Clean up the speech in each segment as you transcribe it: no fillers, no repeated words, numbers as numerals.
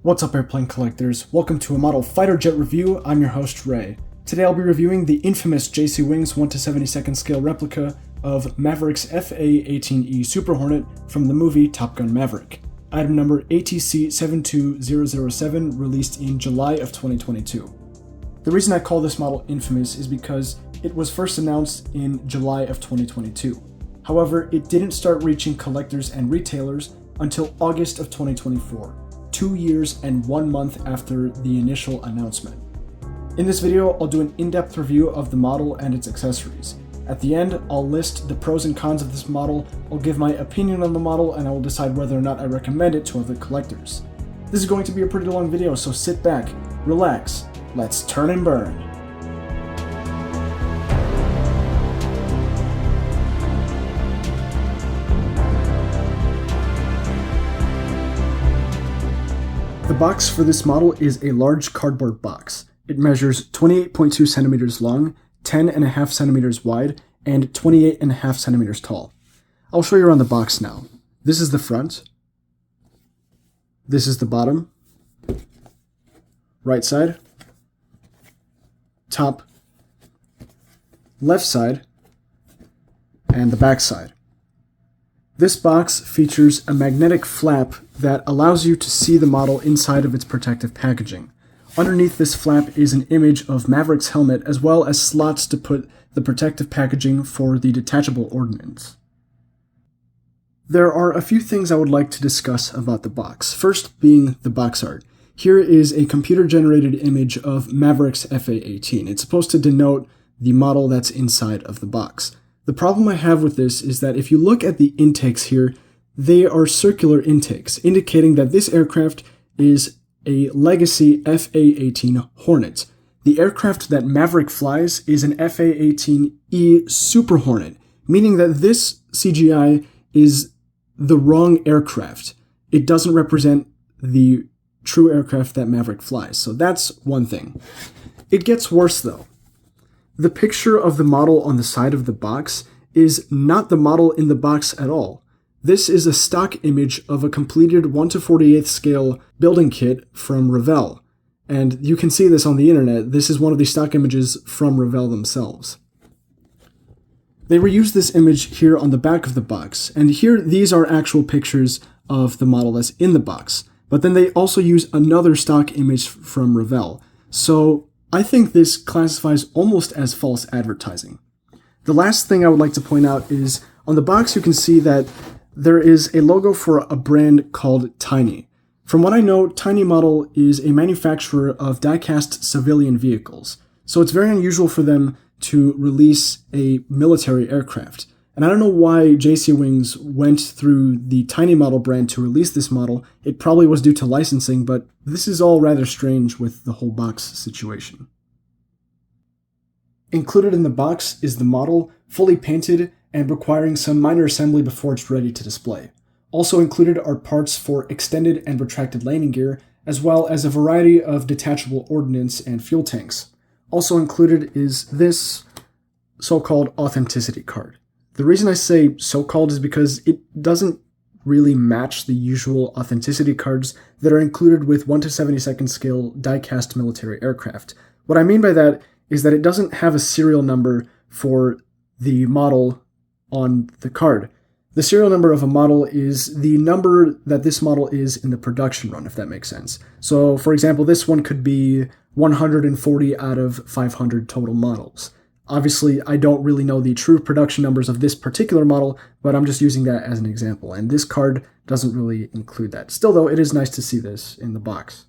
What's up, airplane collectors? Welcome to a model fighter jet review. I'm your host, Ray. Today I'll be reviewing the infamous JC Wings 1/72 scale replica of Maverick's A-18E Super Hornet from the movie Top Gun Maverick. Item number ATC72007, released in July of 2022. The reason I call this model infamous is because it was first announced in July of 2022. However, it didn't start reaching collectors and retailers until August of 2024, 2 years and 1 month after the initial announcement. In this video, I'll do an in-depth review of the model and its accessories. At the end, I'll list the pros and cons of this model, I'll give my opinion on the model, and I will decide whether or not I recommend it to other collectors. This is going to be a pretty long video, so sit back, relax, let's turn and burn. The box for this model is a large cardboard box. It measures 28.2 centimeters long, 10.5 centimeters wide, and 28.5 centimeters tall. I'll show you around the box now. This is the front. This is the bottom. Right side. Top. Left side. And the back side. This box features a magnetic flap that allows you to see the model inside of its protective packaging. Underneath this flap is an image of Maverick's helmet, as well as slots to put the protective packaging for the Detachable Ordinance. There are a few things I would like to discuss about the box, first being the box art. Here is a computer-generated image of Maverick's FA-18. It's supposed to denote the model that's inside of the box. The problem I have with this is that if you look at the intakes here, they are circular intakes, indicating that this aircraft is a legacy FA-18 Hornet. The aircraft that Maverick flies is an FA-18E Super Hornet, meaning that this CGI is the wrong aircraft. It doesn't represent the true aircraft that Maverick flies, so that's one thing. It gets worse though. The picture of the model on the side of the box is not the model in the box at all. This is a stock image of a completed 1/48 scale building kit from Revell. And you can see this on the internet. This is one of the stock images from Revell themselves. They reused this image here on the back of the box, and here these are actual pictures of the model that's in the box. But then they also use another stock image from Revell. So I think this classifies almost as false advertising. The last thing I would like to point out is on the box you can see that there is a logo for a brand called Tiny. From what I know, Tiny Model is a manufacturer of diecast civilian vehicles, so it's very unusual for them to release a military aircraft. And I don't know why JC Wings went through the Tiny Model brand to release this model. It probably was due to licensing, but this is all rather strange with the whole box situation. Included in the box is the model, fully painted and requiring some minor assembly before it's ready to display. Also included are parts for extended and retracted landing gear, as well as a variety of detachable ordnance and fuel tanks. Also included is this so-called authenticity card. The reason I say so-called is because it doesn't really match the usual authenticity cards that are included with 1/72 scale die-cast military aircraft. What I mean by that is that it doesn't have a serial number for the model on the card. The serial number of a model is the number that this model is in the production run, if that makes sense. So, for example, this one could be 140 out of 500 total models. Obviously, I don't really know the true production numbers of this particular model, but I'm just using that as an example, and this card doesn't really include that. Still, though, it is nice to see this in the box.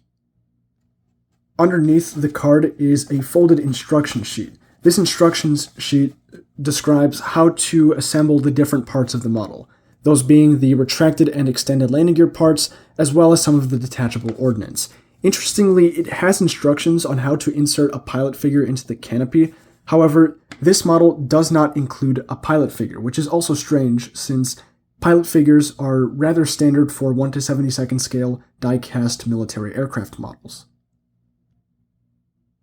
Underneath the card is a folded instruction sheet. This instructions sheet describes how to assemble the different parts of the model, those being the retracted and extended landing gear parts, as well as some of the detachable ordnance. Interestingly, it has instructions on how to insert a pilot figure into the canopy. However, this model does not include a pilot figure, which is also strange since pilot figures are rather standard for 1/72 scale die-cast military aircraft models.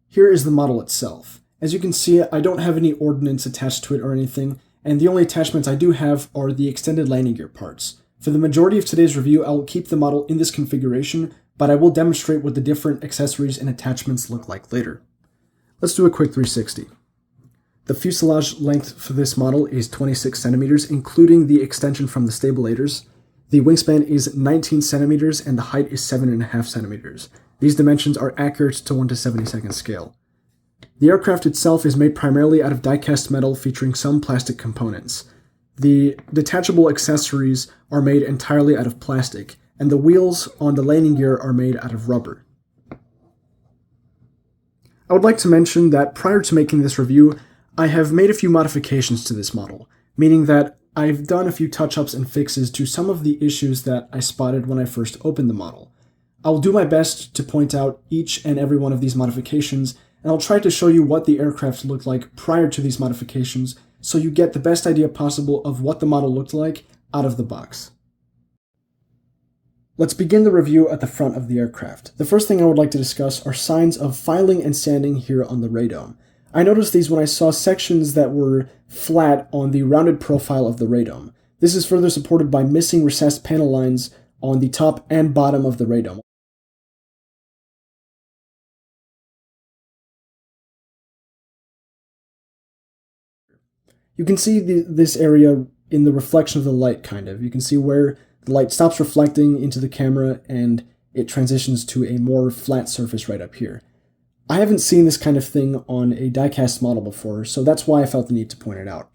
Here is the model itself. As you can see, I don't have any ordnance attached to it or anything, and the only attachments I do have are the extended landing gear parts. For the majority of today's review, I will keep the model in this configuration, but I will demonstrate what the different accessories and attachments look like later. Let's do a quick 360. The fuselage length for this model is 26 centimeters, including the extension from the stabilators. The wingspan is 19 centimeters and the height is 7.5 centimeters. These dimensions are accurate to 1/72 scale. The aircraft itself is made primarily out of die-cast metal featuring some plastic components. The detachable accessories are made entirely out of plastic, and the wheels on the landing gear are made out of rubber. I would like to mention that prior to making this review, I have made a few modifications to this model, meaning that I've done a few touch-ups and fixes to some of the issues that I spotted when I first opened the model. I will do my best to point out each and every one of these modifications, and I'll try to show you what the aircraft looked like prior to these modifications, so you get the best idea possible of what the model looked like out of the box. Let's begin the review at the front of the aircraft. The first thing I would like to discuss are signs of filing and sanding here on the radome. I noticed these when I saw sections that were flat on the rounded profile of the radome. This is further supported by missing recessed panel lines on the top and bottom of the radome. You can see this area in the reflection of the light, kind of. You can see where the light stops reflecting into the camera and it transitions to a more flat surface right up here. I haven't seen this kind of thing on a die-cast model before, so that's why I felt the need to point it out.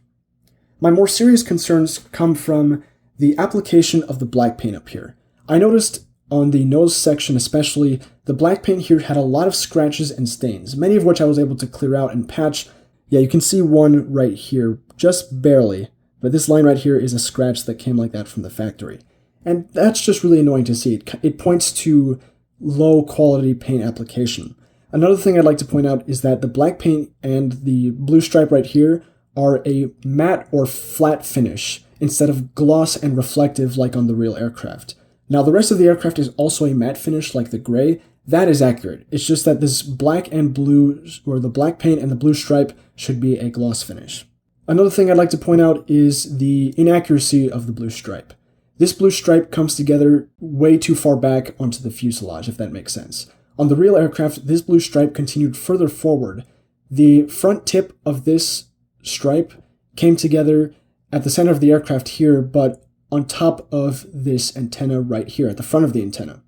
My more serious concerns come from the application of the black paint up here. I noticed on the nose section especially, the black paint here had a lot of scratches and stains, many of which I was able to clear out and patch. Yeah, you can see one right here, just barely, but this line right here is a scratch that came like that from the factory. And that's just really annoying to see. It points to low quality paint application. Another thing I'd like to point out is that the black paint and the blue stripe right here are a matte or flat finish instead of gloss and reflective like on the real aircraft. Now the rest of the aircraft is also a matte finish like the gray. That is accurate. It's just that this black and blue, or the black paint and the blue stripe, should be a gloss finish. Another thing I'd like to point out is the inaccuracy of the blue stripe. This blue stripe comes together way too far back onto the fuselage, if that makes sense. On the real aircraft, this blue stripe continued further forward. The front tip of this stripe came together at the center of the aircraft here, but on top of this antenna right here, at the front of the antenna.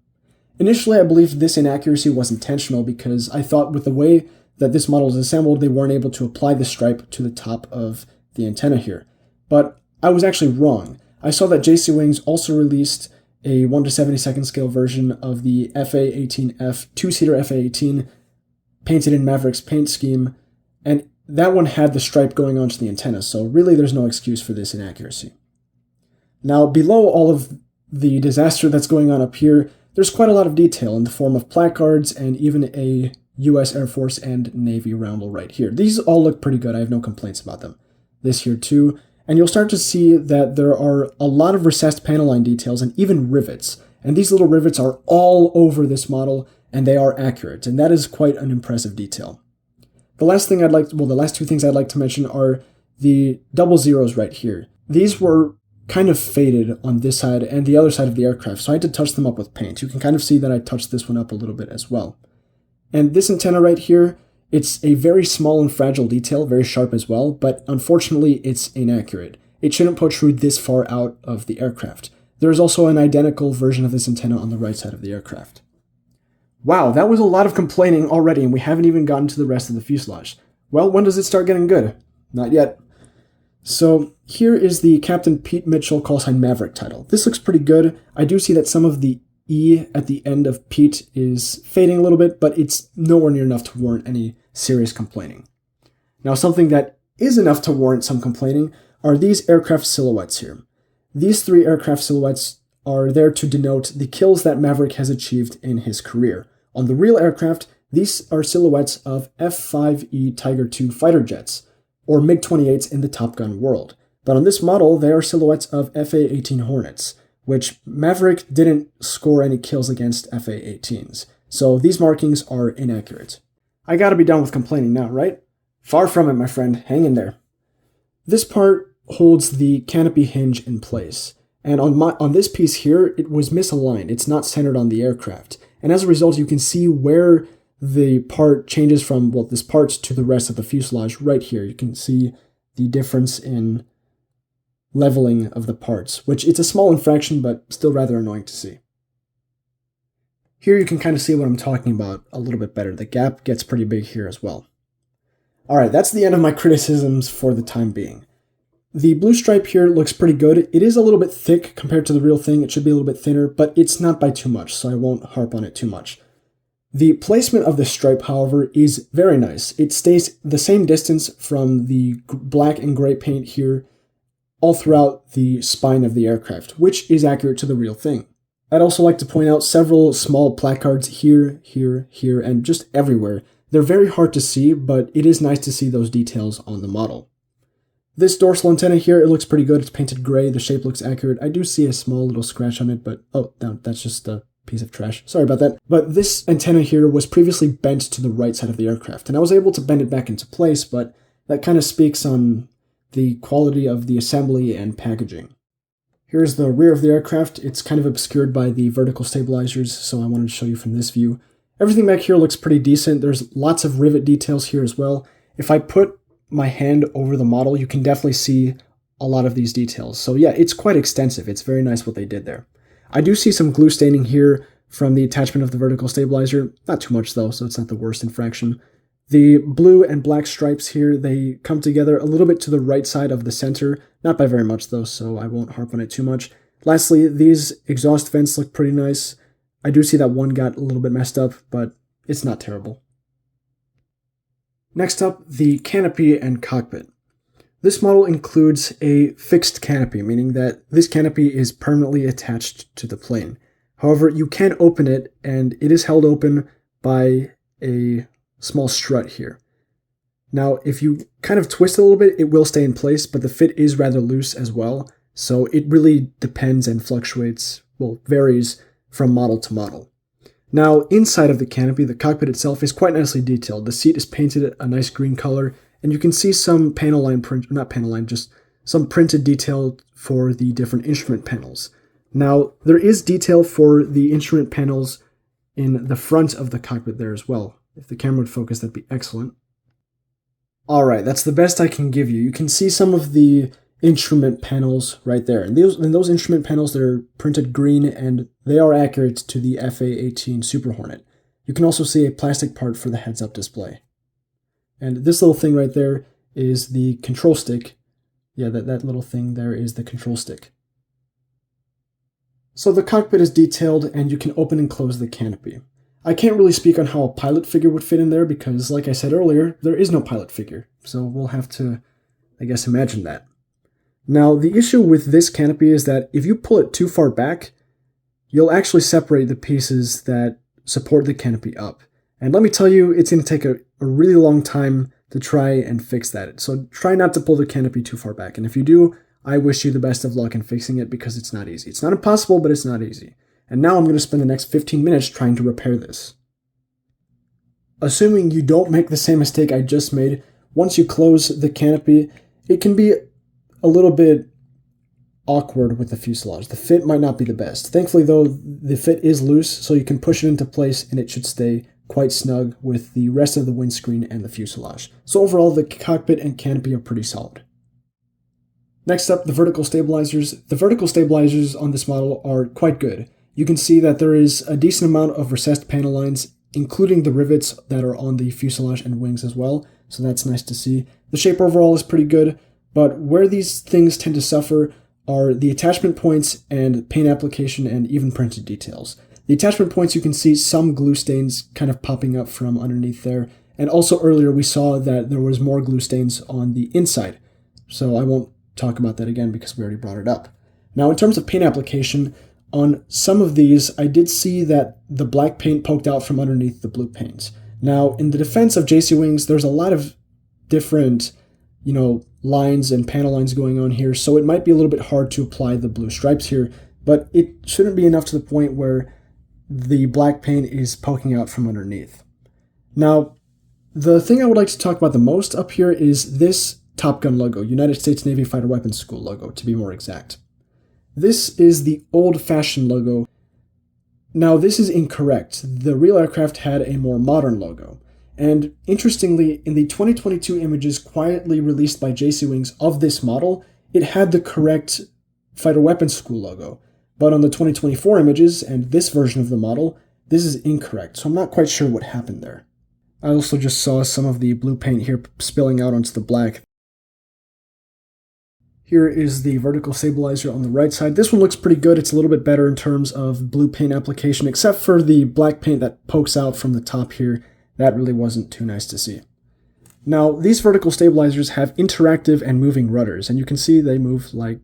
Initially, I believed this inaccuracy was intentional because I thought with the way that this model is assembled, they weren't able to apply the stripe to the top of the antenna here. But I was actually wrong. I saw that JC Wings also released a 1/72 scale version of the FA-18F, two-seater FA-18, painted in Maverick's paint scheme, and that one had the stripe going onto the antenna, so really there's no excuse for this inaccuracy. Now, below all of the disaster that's going on up here, there's quite a lot of detail in the form of placards and even a US Air Force and Navy roundel right here. These all look pretty good. I have no complaints about them. This here too. And you'll start to see that there are a lot of recessed panel line details and even rivets. And these little rivets are all over this model and they are accurate. And that is quite an impressive detail. The last two things I'd like to mention are the double zeros right here. These were kind of faded on this side and the other side of the aircraft, so I had to touch them up with paint. You can kind of see that I touched this one up a little bit as well. And this antenna right here, it's a very small and fragile detail, very sharp as well, but unfortunately it's inaccurate. It shouldn't protrude this far out of the aircraft. There is also an identical version of this antenna on the right side of the aircraft. Wow, that was a lot of complaining already, and we haven't even gotten to the rest of the fuselage. Well, when does it start getting good? Not yet. So here is the Captain Pete Mitchell callsign Maverick title. This looks pretty good. I do see that some of the E at the end of Pete is fading a little bit, but it's nowhere near enough to warrant any serious complaining. Now, something that is enough to warrant some complaining are these aircraft silhouettes here. These three aircraft silhouettes are there to denote the kills that Maverick has achieved in his career. On the real aircraft, these are silhouettes of F-5E Tiger II fighter jets, or MiG-28s in the Top Gun world. But on this model, they are silhouettes of FA-18 Hornets, which Maverick didn't score any kills against FA-18s. So these markings are inaccurate. I gotta be done with complaining now, right? Far from it, my friend. Hang in there. This part holds the canopy hinge in place. And on this piece here, it was misaligned. It's not centered on the aircraft. And as a result, you can see where the part changes from, well, this part to the rest of the fuselage right here. You can see the difference in leveling of the parts, which it's a small infraction, but still rather annoying to see. Here you can kind of see what I'm talking about a little bit better. The gap gets pretty big here as well. Alright, that's the end of my criticisms for the time being. The blue stripe here looks pretty good. It is a little bit thick compared to the real thing. It should be a little bit thinner, but it's not by too much, so I won't harp on it too much. The placement of the stripe, however, is very nice. It stays the same distance from the black and gray paint here all throughout the spine of the aircraft, which is accurate to the real thing. I'd also like to point out several small placards here, here, here, and just everywhere. They're very hard to see, but it is nice to see those details on the model. This dorsal antenna here, it looks pretty good. It's painted gray. The shape looks accurate. I do see a small little scratch on it, but oh, no, that's just a piece of trash. Sorry about that. But this antenna here was previously bent to the right side of the aircraft, and I was able to bend it back into place, but that kind of speaks on the quality of the assembly and packaging. Here's the rear of the aircraft. It's kind of obscured by the vertical stabilizers, so I wanted to show you from this view. Everything back here looks pretty decent. There's lots of rivet details here as well. If I put my hand over the model, you can definitely see a lot of these details. So yeah, it's quite extensive. It's very nice what they did there. I do see some glue staining here from the attachment of the vertical stabilizer. Not too much though, so it's not the worst infraction. The blue and black stripes here, they come together a little bit to the right side of the center. Not by very much though, so I won't harp on it too much. Lastly, these exhaust vents look pretty nice. I do see that one got a little bit messed up, but it's not terrible. Next up, the canopy and cockpit. This model includes a fixed canopy, meaning that this canopy is permanently attached to the plane. However, you can open it, and it is held open by a small strut here. Now, if you kind of twist it a little bit, it will stay in place, but the fit is rather loose as well, so it really depends and fluctuates, well, varies from model to model. Now, inside of the canopy, the cockpit itself is quite nicely detailed. The seat is painted a nice green color, and you can see some panel line print, not panel line, just some printed detail for the different instrument panels. Now, there is detail for the instrument panels in the front of the cockpit there as well. If the camera would focus, that'd be excellent. Alright, that's the best I can give you. You can see some of the instrument panels right there. And those instrument panels, they're printed green, and they are accurate to the A-18E Super Hornet. You can also see a plastic part for the heads-up display. And this little thing right there is the control stick. Yeah, that little thing there is the control stick. So the cockpit is detailed, and you can open and close the canopy. I can't really speak on how a pilot figure would fit in there because, like I said earlier, there is no pilot figure. So we'll have to, I guess, imagine that. Now, the issue with this canopy is that if you pull it too far back, you'll actually separate the pieces that support the canopy up. And let me tell you, it's going to take a really long time to try and fix that. So try not to pull the canopy too far back. And if you do, I wish you the best of luck in fixing it because it's not easy. It's not impossible, but it's not easy. And now I'm going to spend the next 15 minutes trying to repair this. Assuming you don't make the same mistake I just made, once you close the canopy, it can be a little bit awkward with the fuselage. The fit might not be the best. Thankfully, though, the fit is loose, so you can push it into place and it should stay quite snug with the rest of the windscreen and the fuselage. So overall, the cockpit and canopy are pretty solid. Next up, the vertical stabilizers. The vertical stabilizers on this model are quite good. You can see that there is a decent amount of recessed panel lines, including the rivets that are on the fuselage and wings as well, so that's nice to see. The shape overall is pretty good, but where these things tend to suffer are the attachment points and paint application and even printed details. The attachment points, you can see some glue stains kind of popping up from underneath there, and also earlier we saw that there was more glue stains on the inside, so I won't talk about that again because we already brought it up. Now, in terms of paint application, on some of these, I did see that the black paint poked out from underneath the blue paints. Now, in the defense of JC Wings, there's a lot of different, lines and panel lines going on here, so it might be a little bit hard to apply the blue stripes here, but it shouldn't be enough to the point where the black paint is poking out from underneath. Now, the thing I would like to talk about the most up here is this Top Gun logo, United States Navy Fighter Weapons School logo, to be more exact. This is the old-fashioned logo Now, this is incorrect. The real aircraft had a more modern logo. And interestingly, in the 2022 images quietly released by JC Wings of this model, it had the correct Fighter Weapons School logo. But on the 2024 images and this version of the model, this is incorrect, so I'm not quite sure what happened there. I also just saw some of the blue paint here spilling out onto the black. Here is the vertical stabilizer on the right side. This one looks pretty good. It's a little bit better in terms of blue paint application, except for the black paint that pokes out from the top here. That really wasn't too nice to see. Now, these vertical stabilizers have interactive and moving rudders, and you can see they move like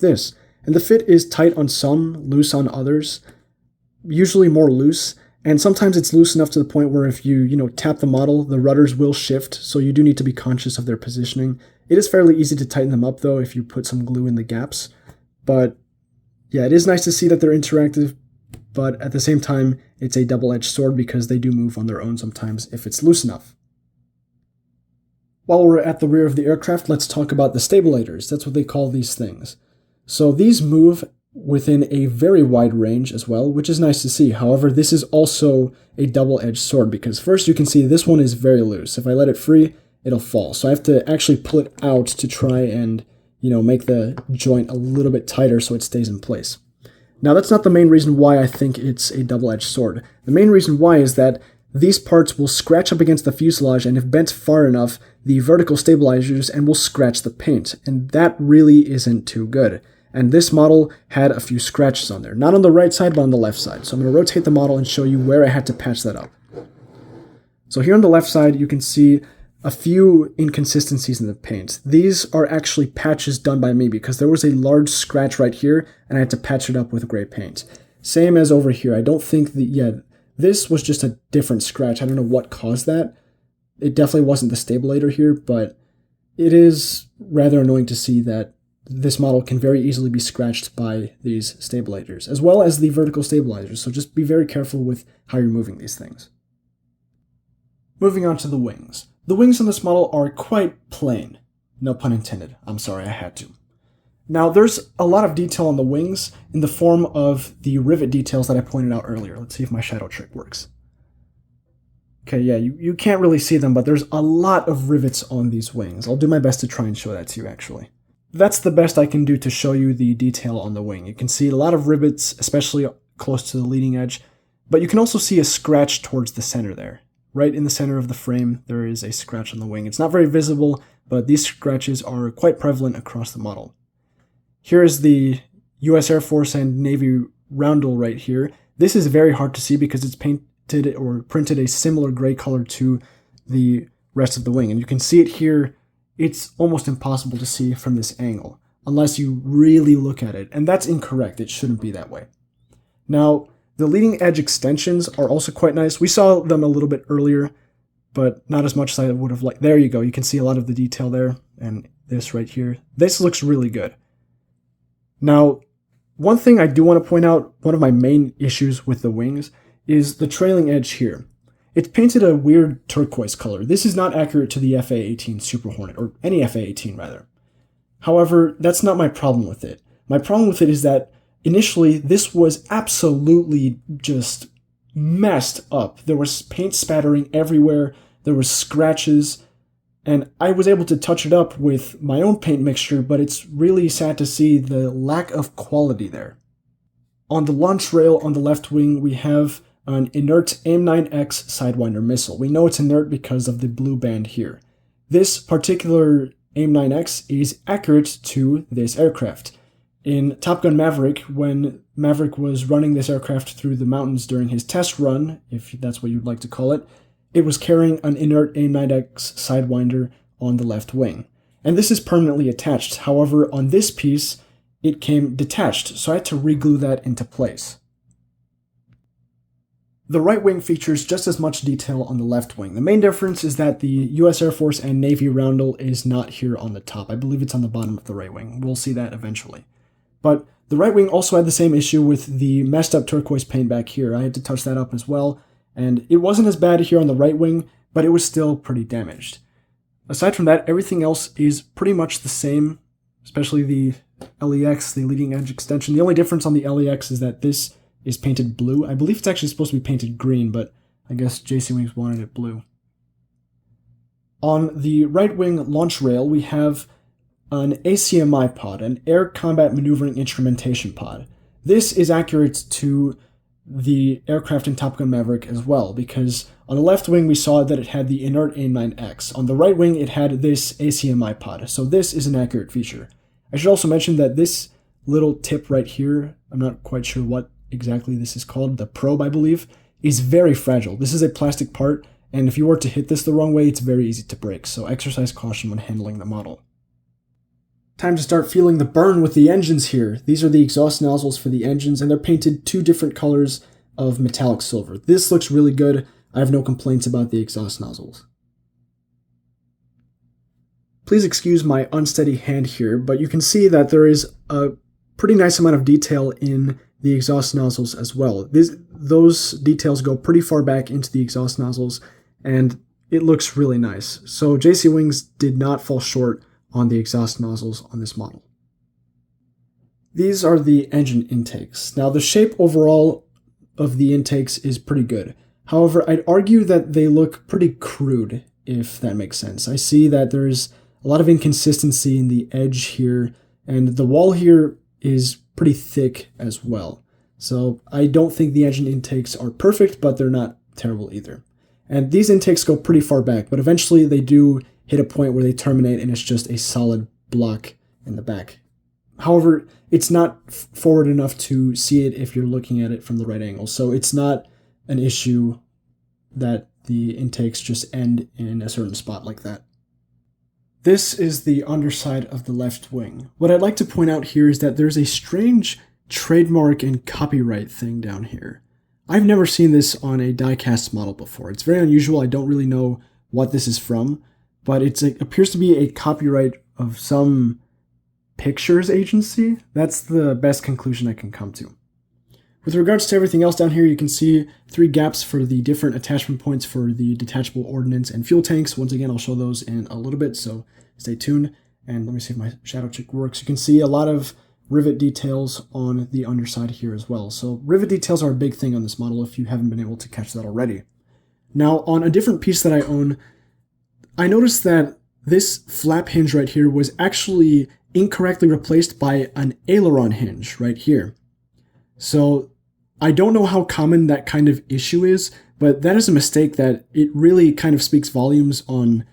this. And the fit is tight on some, loose on others, usually more loose, and sometimes it's loose enough to the point where if you tap the model, the rudders will shift, so you do need to be conscious of their positioning. It is fairly easy to tighten them up, though, if you put some glue in the gaps. But yeah, it is nice to see that they're interactive, but at the same time, it's a double-edged sword because they do move on their own sometimes if it's loose enough. While we're at the rear of the aircraft, let's talk about the stabilators. That's what they call these things. So these move within a very wide range as well, which is nice to see. However, this is also a double-edged sword because first you can see this one is very loose. If I let it free, it'll fall. So I have to actually pull it out to try and, make the joint a little bit tighter so it stays in place. Now, that's not the main reason why I think it's a double-edged sword. The main reason why is that these parts will scratch up against the fuselage, and if bent far enough, the vertical stabilizers and will scratch the paint, and that really isn't too good. And this model had a few scratches on there. Not on the right side, but on the left side. So I'm going to rotate the model and show you where I had to patch that up. So here on the left side, you can see a few inconsistencies in the paint. These are actually patches done by me because there was a large scratch right here, and I had to patch it up with gray paint. Same as over here. I don't think this was just a different scratch. I don't know what caused that. It definitely wasn't the stabilator here, but it is rather annoying to see that this model can very easily be scratched by these stabilators, as well as the vertical stabilizers, so just be very careful with how you're moving these things. Moving on to the wings. The wings on this model are quite plain. No pun intended. I'm sorry, I had to. Now, there's a lot of detail on the wings in the form of the rivet details that I pointed out earlier. Let's see if my shadow trick works. Okay, yeah, you can't really see them, but there's a lot of rivets on these wings. I'll do my best to try and show that to you, actually. That's the best I can do to show you the detail on the wing. You can see a lot of rivets, especially close to the leading edge, but you can also see a scratch towards the center there. Right in the center of the frame, there is a scratch on the wing. It's not very visible, but these scratches are quite prevalent across the model. Here is the US Air Force and Navy roundel right here. This is very hard to see because it's painted or printed a similar gray color to the rest of the wing. And you can see it here. It's almost impossible to see from this angle unless you really look at it. And that's incorrect. It shouldn't be that way. Now, the leading edge extensions are also quite nice. We saw them a little bit earlier, but not as much as I would have liked. There you go. You can see a lot of the detail there. And this right here. This looks really good. Now, one thing I do want to point out, one of my main issues with the wings, is the trailing edge here. It's painted a weird turquoise color. This is not accurate to the FA-18 Super Hornet, or any FA-18 rather. However, that's not my problem with it. My problem with it is that initially this was absolutely just messed up. There was paint spattering everywhere, there was scratches, and I was able to touch it up with my own paint mixture, but it's really sad to see the lack of quality there. On the launch rail on the left wing, we have an inert AIM-9X Sidewinder missile. We know it's inert because of the blue band here. This particular AIM-9X is accurate to this aircraft. In Top Gun Maverick, when Maverick was running this aircraft through the mountains during his test run, if that's what you'd like to call it, it was carrying an inert AIM-9X Sidewinder on the left wing. And this is permanently attached. However, on this piece, it came detached, so I had to re-glue that into place. The right wing features just as much detail on the left wing. The main difference is that the US Air Force and Navy roundel is not here on the top. I believe it's on the bottom of the right wing. We'll see that eventually. But the right wing also had the same issue with the messed up turquoise paint back here. I had to touch that up as well, and it wasn't as bad here on the right wing, but it was still pretty damaged. Aside from that, everything else is pretty much the same, especially the LEX, the leading edge extension. The only difference on the LEX is that this is painted blue. I believe it's actually supposed to be painted green, but I guess JC Wings wanted it blue. On the right wing launch rail, we have an ACMI pod, an Air Combat Maneuvering Instrumentation pod. This is accurate to the aircraft in Top Gun Maverick as well, because on the left wing we saw that it had the inert A9X. On the right wing it had this ACMI pod, so this is an accurate feature. I should also mention that this little tip right here, I'm not quite sure what exactly this is called, the probe I believe, is very fragile. This is a plastic part, and if you were to hit this the wrong way, it's very easy to break, so exercise caution when handling the model. Time to start feeling the burn with the engines here. These are the exhaust nozzles for the engines, and they're painted 2 different colors of metallic silver. This looks really good. I have no complaints about the exhaust nozzles. Please excuse my unsteady hand here, but you can see that there is a pretty nice amount of detail in the exhaust nozzles as well. Those details go pretty far back into the exhaust nozzles, and it looks really nice. So JC Wings did not fall short on the exhaust nozzles on this model. These are the engine intakes. Now the shape overall of the intakes is pretty good. However, I'd argue that they look pretty crude, if that makes sense. I see that there's a lot of inconsistency in the edge here, and the wall here is pretty thick as well. So I don't think the engine intakes are perfect, but they're not terrible either. And these intakes go pretty far back, but eventually they do hit a point where they terminate and it's just a solid block in the back. However, it's not forward enough to see it if you're looking at it from the right angle, so it's not an issue that the intakes just end in a certain spot like that. This is the underside of the left wing. What I'd like to point out here is that there's a strange trademark and copyright thing down here. I've never seen this on a diecast model before. It's very unusual. I don't really know what this is from, but it appears to be a copyright of some pictures agency. That's the best conclusion I can come to. With regards to everything else down here, you can see 3 gaps for the different attachment points for the detachable ordnance and fuel tanks. Once again, I'll show those in a little bit, so stay tuned. And let me see if my shadow check works. You can see a lot of rivet details on the underside here as well. So rivet details are a big thing on this model if you haven't been able to catch that already. Now, on a different piece that I own, I noticed that this flap hinge right here was actually incorrectly replaced by an aileron hinge right here. So I don't know how common that kind of issue is, but that is a mistake that it really kind of speaks volumes on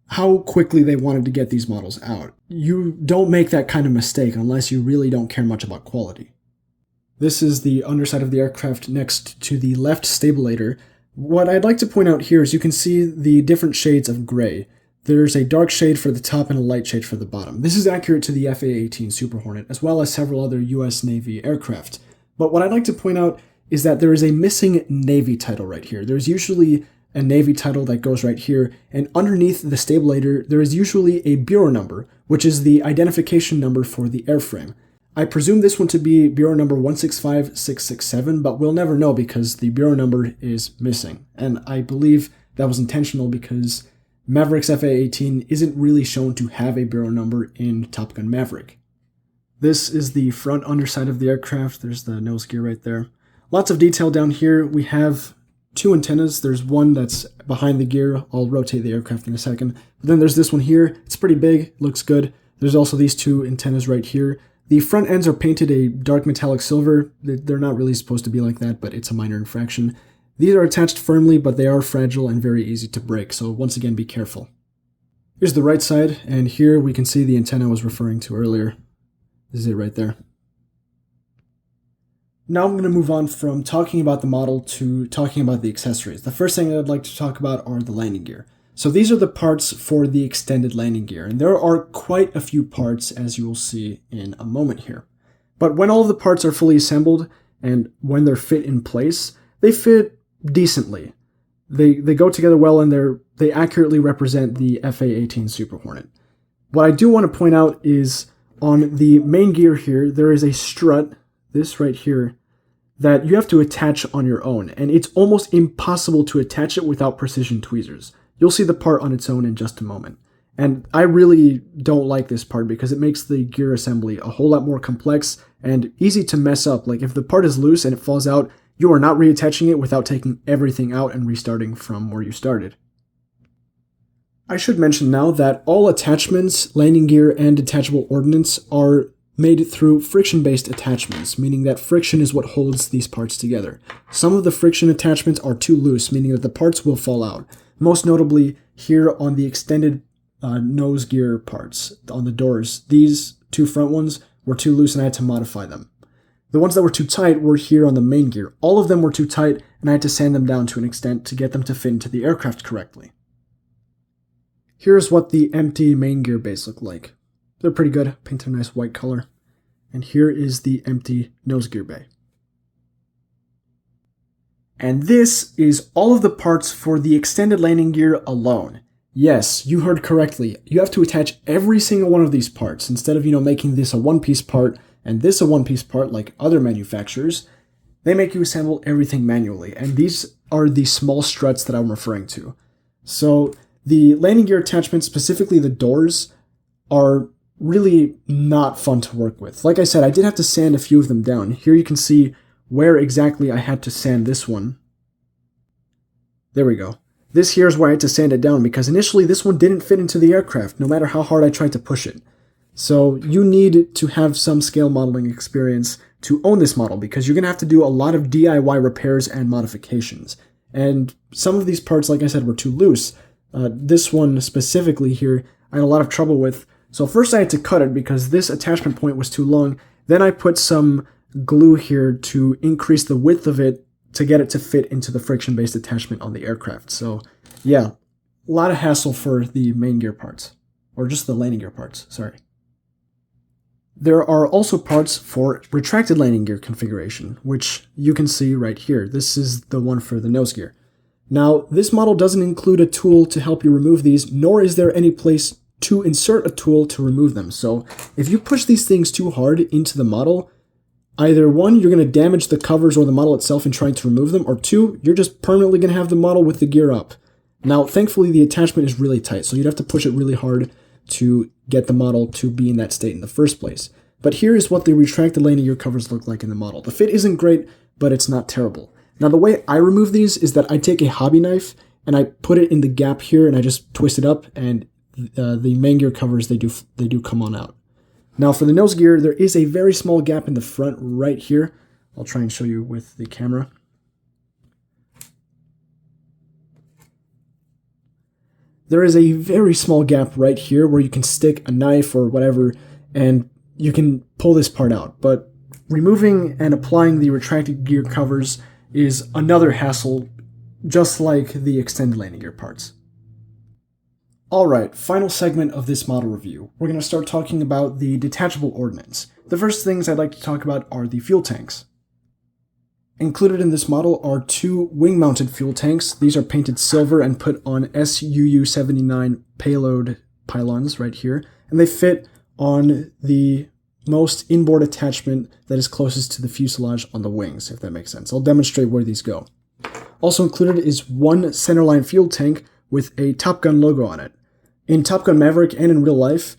how quickly they wanted to get these models out. You don't make that kind of mistake unless you really don't care much about quality. This is the underside of the aircraft next to the left stabilator. What I'd like to point out here is you can see the different shades of gray. There's a dark shade for the top and a light shade for the bottom. This is accurate to the F-A-18 Super Hornet, as well as several other US Navy aircraft. But what I'd like to point out is that there is a missing Navy title right here. There's usually a Navy title that goes right here, and underneath the stabilator, there is usually a bureau number, which is the identification number for the airframe. I presume this one to be bureau number 165667, but we'll never know because the bureau number is missing. And I believe that was intentional because Maverick's F-A-18 isn't really shown to have a bureau number in Top Gun Maverick. This is the front underside of the aircraft. There's the nose gear right there. Lots of detail down here. We have 2 antennas. There's one that's behind the gear. I'll rotate the aircraft in a second. But then there's this one here. It's pretty big. Looks good. There's also these 2 antennas right here. The front ends are painted a dark metallic silver. They're not really supposed to be like that, but it's a minor infraction. These are attached firmly, but they are fragile and very easy to break, so once again, be careful. Here's the right side, and here we can see the antenna I was referring to earlier. This is it right there. Now I'm going to move on from talking about the model to talking about the accessories. The first thing I'd like to talk about are the landing gear. So these are the parts for the extended landing gear, and there are quite a few parts, as you will see in a moment here. But when all of the parts are fully assembled, and when they're fit in place, they fit decently. They go together well, and they accurately represent the F-A-18 Super Hornet. What I do want to point out is on the main gear here, there is a strut, this right here, that you have to attach on your own, and it's almost impossible to attach it without precision tweezers. You'll see the part on its own in just a moment. And I really don't like this part because it makes the gear assembly a whole lot more complex and easy to mess up. Like if the part is loose and it falls out, you are not reattaching it without taking everything out and restarting from where you started. I should mention now that all attachments, landing gear, and detachable ordnance are made through friction-based attachments, meaning that friction is what holds these parts together. Some of the friction attachments are too loose, meaning that the parts will fall out. Most notably, here on the extended nose gear parts on the doors, these two front ones were too loose and I had to modify them. The ones that were too tight were here on the main gear. All of them were too tight and I had to sand them down to an extent to get them to fit into the aircraft correctly. Here's what the empty main gear bays look like. They're pretty good, painted a nice white color. And here is the empty nose gear bay. And this is all of the parts for the extended landing gear alone. Yes, you heard correctly. You have to attach every single one of these parts instead of, making this a one-piece part and this a one-piece part like other manufacturers. They make you assemble everything manually, and these are the small struts that I'm referring to. So the landing gear attachments, specifically the doors, are really not fun to work with. Like I said, I did have to sand a few of them down. Here you can see where exactly I had to sand this one. There we go. This here is where I had to sand it down because initially this one didn't fit into the aircraft, no matter how hard I tried to push it. So you need to have some scale modeling experience to own this model because you're going to have to do a lot of DIY repairs and modifications. And some of these parts, like I said, were too loose. This one specifically here, I had a lot of trouble with. So first I had to cut it because this attachment point was too long. Then I put some glue here to increase the width of it to get it to fit into the friction-based attachment on the aircraft. So yeah, a lot of hassle for the main gear parts, or just the landing gear parts, sorry. There are also parts for retracted landing gear configuration, which you can see right here. This is the one for the nose gear. Now, this model doesn't include a tool to help you remove these, nor is there any place to insert a tool to remove them. So if you push these things too hard into the model, either one, you're going to damage the covers or the model itself in trying to remove them, or two, you're just permanently going to have the model with the gear up. Now, thankfully, the attachment is really tight, so you'd have to push it really hard to get the model to be in that state in the first place. But here is what the retracted landing gear covers look like in the model. The fit isn't great, but it's not terrible. Now, the way I remove these is that I take a hobby knife and I put it in the gap here and I just twist it up, and the main gear covers, they do come on out. Now for the nose gear, there is a very small gap in the front right here. I'll try and show you with the camera. There is a very small gap right here where you can stick a knife or whatever and you can pull this part out. But removing and applying the retracted gear covers is another hassle, just like the extended landing gear parts. Alright, final segment of this model review. We're going to start talking about the detachable ordnance. The first things I'd like to talk about are the fuel tanks. Included in this model are two wing-mounted fuel tanks. These are painted silver and put on SUU-79 payload pylons right here, and they fit on the most inboard attachment that is closest to the fuselage on the wings, if that makes sense. I'll demonstrate where these go. Also included is one centerline fuel tank with a Top Gun logo on it. In Top Gun Maverick and in real life,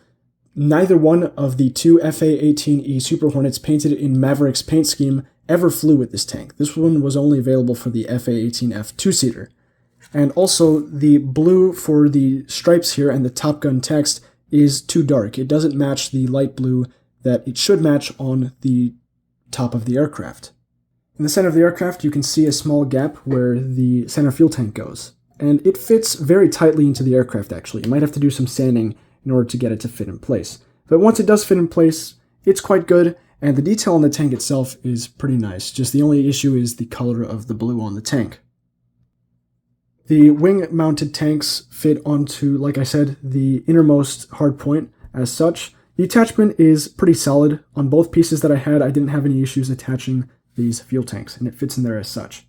neither one of the two A-18E Super Hornets painted in Maverick's paint scheme ever flew with this tank. This one was only available for the FA-18F two-seater. And also, the blue for the stripes here and the Top Gun text is too dark. It doesn't match the light blue that it should match on the top of the aircraft. In the center of the aircraft, you can see a small gap where the center fuel tank goes. And it fits very tightly into the aircraft, actually. You might have to do some sanding in order to get it to fit in place. But once it does fit in place, it's quite good, and the detail on the tank itself is pretty nice. Just the only issue is the color of the blue on the tank. The wing-mounted tanks fit onto, like I said, the innermost hardpoint as such. The attachment is pretty solid. On both pieces that I had, I didn't have any issues attaching these fuel tanks, and it fits in there as such.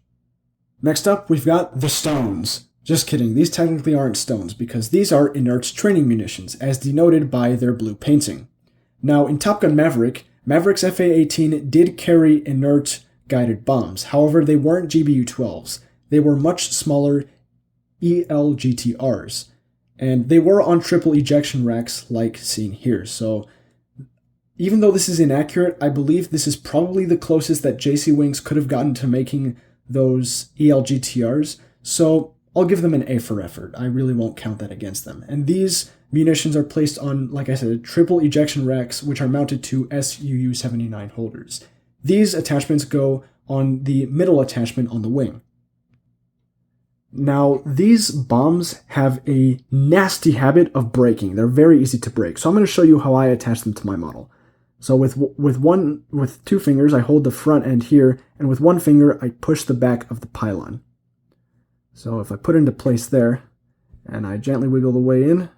Next up, we've got the stones. Just kidding, these technically aren't stones because these are inert training munitions, as denoted by their blue painting. Now, in Top Gun Maverick, Maverick's FA-18 did carry inert guided bombs. However, they weren't GBU-12s. They were much smaller ELGTRs. And they were on triple ejection racks like seen here. So even though this is inaccurate, I believe this is probably the closest that JC Wings could have gotten to making those ELGTRs. So I'll give them an A for effort. I really won't count that against them. And these munitions are placed on, like I said, triple ejection racks, which are mounted to SUU-79 holders. These attachments go on the middle attachment on the wing. Now, these bombs have a nasty habit of breaking. They're very easy to break. So I'm going to show you how I attach them to my model. So with two fingers, I hold the front end here, and with one finger, I push the back of the pylon. So if I put it into place there, and I gently wiggle the way in, it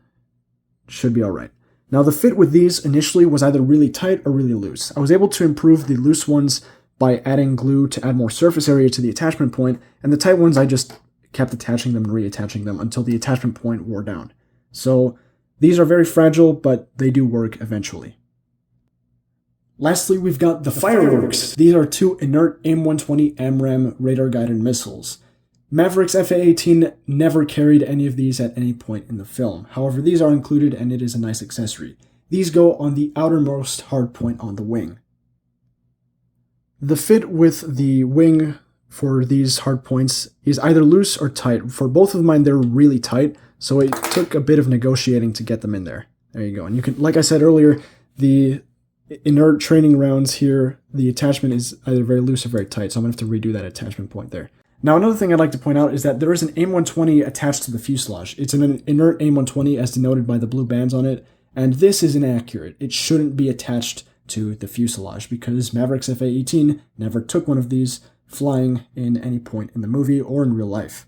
should be all right. Now, the fit with these initially was either really tight or really loose. I was able to improve the loose ones by adding glue to add more surface area to the attachment point, and the tight ones I just kept attaching them and reattaching them until the attachment point wore down. So these are very fragile, but they do work eventually. Lastly, we've got the fireworks. These are two inert AIM-120 AMRAAM radar-guided missiles. Maverick's FA-18 never carried any of these at any point in the film. However, these are included and it is a nice accessory. These go on the outermost hardpoint on the wing. The fit with the wing for these hardpoints is either loose or tight. For both of mine, they're really tight, so it took a bit of negotiating to get them in there. There you go. And you can, like I said earlier, the inert training rounds here, the attachment is either very loose or very tight, so I'm going to have to redo that attachment point there. Now, another thing I'd like to point out is that there is an AIM-120 attached to the fuselage. It's an inert AIM-120 as denoted by the blue bands on it, and this is inaccurate. It shouldn't be attached to the fuselage because Maverick's FA-18 never took one of these flying in any point in the movie or in real life.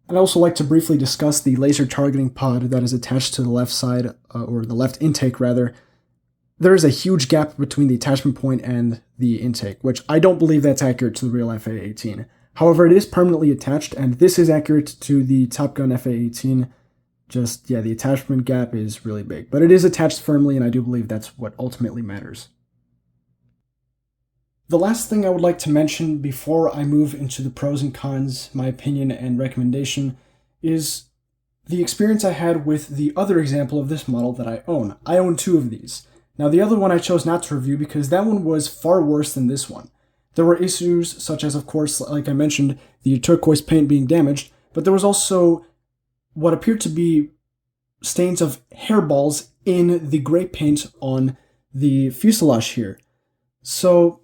I'd also like to briefly discuss the laser targeting pod that is attached to the left side, or the left intake rather. There is a huge gap between the attachment point and the intake, which I don't believe that's accurate to the real FA-18. However, it is permanently attached, and this is accurate to the Top Gun FA-18. Just, yeah, the attachment gap is really big. But it is attached firmly, and I do believe that's what ultimately matters. The last thing I would like to mention before I move into the pros and cons, my opinion and recommendation, is the experience I had with the other example of this model that I own. I own two of these. Now, the other one I chose not to review because that one was far worse than this one. There were issues such as, of course, like I mentioned, the turquoise paint being damaged, but there was also what appeared to be stains of hairballs in the gray paint on the fuselage here. So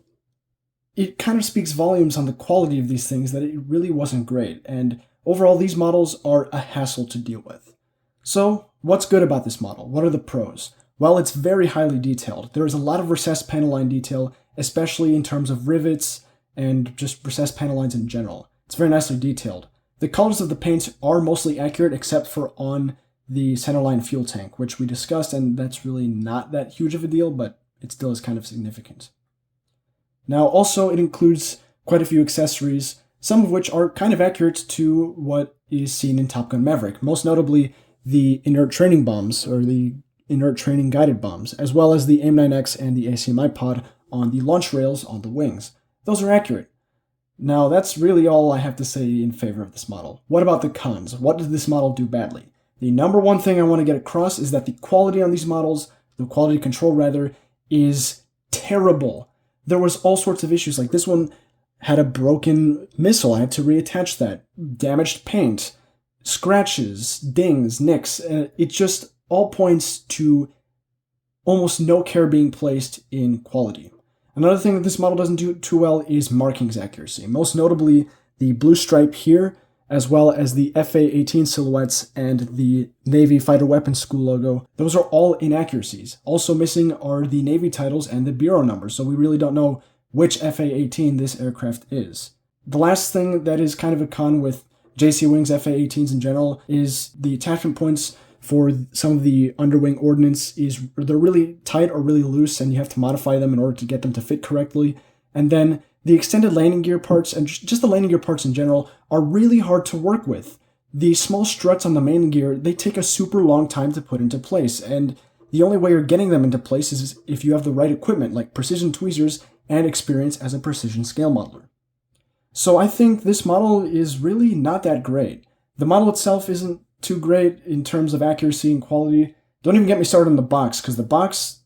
it kind of speaks volumes on the quality of these things that it really wasn't great, and overall these models are a hassle to deal with. So what's good about this model? What are the pros? Well, it's very highly detailed. There is a lot of recessed panel line detail, especially in terms of rivets and just recessed panel lines in general. It's very nicely detailed. The colors of the paint are mostly accurate except for on the centerline fuel tank, which we discussed, and that's really not that huge of a deal, but it still is kind of significant. Now, also, it includes quite a few accessories, some of which are kind of accurate to what is seen in Top Gun Maverick, most notably the inert training bombs, or the inert training guided bombs, as well as the AIM-9X and the ACMI pod on the launch rails on the wings. Those are accurate. Now, that's really all I have to say in favor of this model. What about the cons? What does this model do badly? The number one thing I want to get across is that the quality on these models, the quality control rather, is terrible. There was all sorts of issues, like this one had a broken missile. I had to reattach that. Damaged paint, scratches, dings, nicks. It just all points to almost no care being placed in quality. Another thing that this model doesn't do too well is markings accuracy, most notably the blue stripe here, as well as the FA-18 silhouettes and the Navy Fighter Weapons School logo. Those are all inaccuracies. Also missing are the Navy titles and the bureau numbers, so we really don't know which FA-18 this aircraft is. The last thing that is kind of a con with JC Wings FA-18s in general is the attachment points for some of the underwing ordnance they're really tight or really loose, and you have to modify them in order to get them to fit correctly. And then the extended landing gear parts and just the landing gear parts in general are really hard to work with. The small struts on the main gear, they take a super long time to put into place, and the only way you're getting them into place is if you have the right equipment, like precision tweezers and experience as a precision scale modeler. So I think this model is really not that great. The model itself isn't too great in terms of accuracy and quality. Don't even get me started on the box, because the box,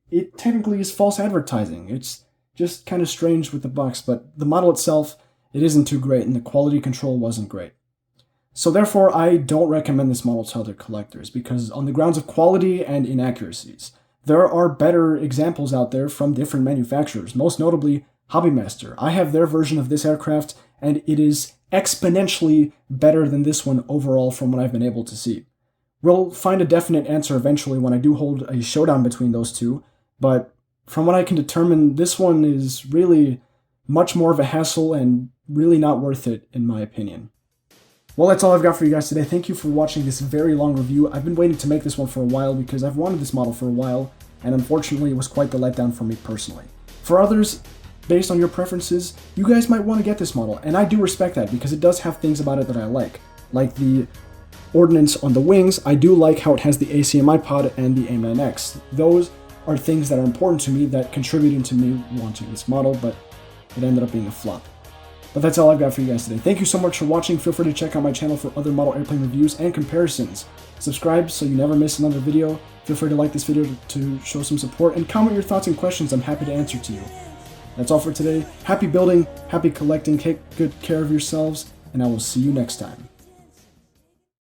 it technically is false advertising. It's just kind of strange with the box, but the model itself, it isn't too great, and the quality control wasn't great. So therefore, I don't recommend this model to other collectors, because on the grounds of quality and inaccuracies, there are better examples out there from different manufacturers, most notably Hobbymaster. I have their version of this aircraft, and it is exponentially better than this one overall from what I've been able to see. We'll find a definite answer eventually when I do hold a showdown between those two, but from what I can determine, this one is really much more of a hassle and really not worth it, in my opinion. Well, that's all I've got for you guys today. Thank you for watching this very long review. I've been waiting to make this one for a while because I've wanted this model for a while, and unfortunately it was quite the letdown for me personally. For others, based on your preferences, you guys might want to get this model, and I do respect that because it does have things about it that I like the ordnance on the wings. I do like how it has the ACMI pod and the AIM-9X. Those are things that are important to me that contributed to me wanting this model, but it ended up being a flop. But that's all I've got for you guys today. Thank you so much for watching. Feel free to check out my channel for other model airplane reviews and comparisons. Subscribe so you never miss another video. Feel free to like this video to show some support, and comment your thoughts and questions. I'm happy to answer to you. That's all for today. Happy building, happy collecting, take good care of yourselves, and I will see you next time.